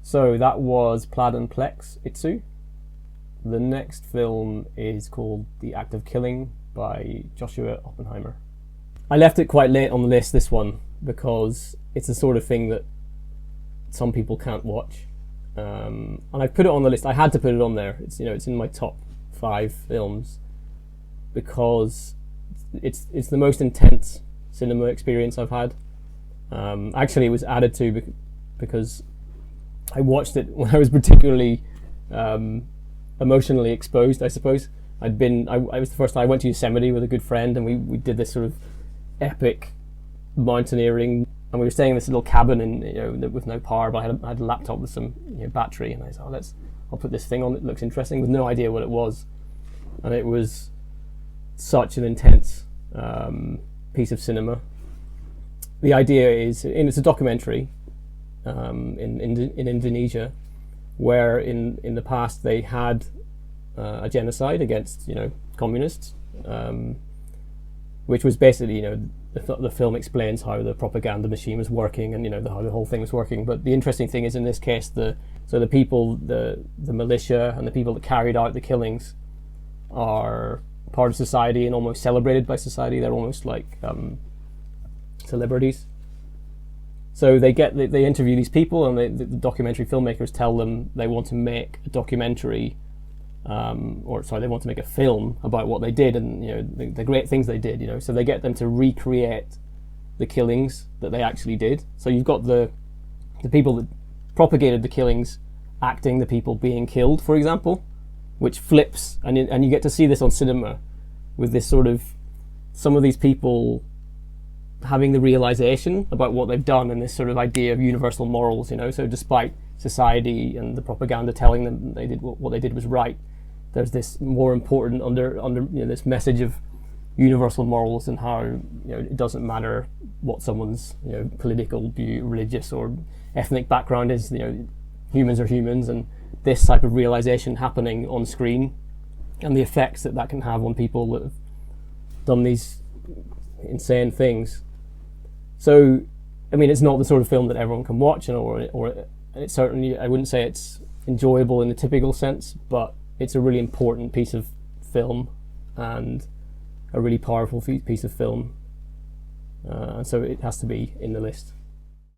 So that was Plaid and Plex Itsu. The next film is called The Act of Killing by Joshua Oppenheimer. I left it quite late on the list, this one, because it's the sort of thing that some people can't watch. And I put it on the list. I had to put it on there. It's it's in my top 5 films because it's the most intense cinema experience I've had. Actually, it was added to because I watched it when I was particularly emotionally exposed, I suppose. I was the first time I went to Yosemite with a good friend, and we did this sort of epic mountaineering, and we were staying in this little cabin in with no power, but I had a laptop with some battery, and I said, I'll put this thing on that looks interesting, with no idea what it was. And it was such an intense piece of cinema. The idea is, and it's a documentary in Indonesia, where in the past they had a genocide against communists, which was basically the film explains how the propaganda machine was working and how the whole thing was working. But the interesting thing is, in this case, the people, the militia and the people that carried out the killings are part of society and almost celebrated by society. They're almost like celebrities. So they interview these people, and the documentary filmmakers tell them they want to make a documentary, they want to make a film about what they did and the great things they did. So they get them to recreate the killings that they actually did. So you've got the people that propagated the killings acting the people being killed, for example, which flips, and you get to see this on cinema with this sort of, some of these people having the realization about what they've done, and this sort of idea of universal morals. So despite society and the propaganda telling them they did what they did was right, there's this more important under this message of universal morals, and how it doesn't matter what someone's political view, religious or ethnic background is. Humans are humans, and this type of realization happening on screen, and the effects that can have on people that have done these insane things. So, it's not the sort of film that everyone can watch, or it's certainly, I wouldn't say it's enjoyable in the typical sense, but it's a really important piece of film and a really powerful piece of film, and so it has to be in the list.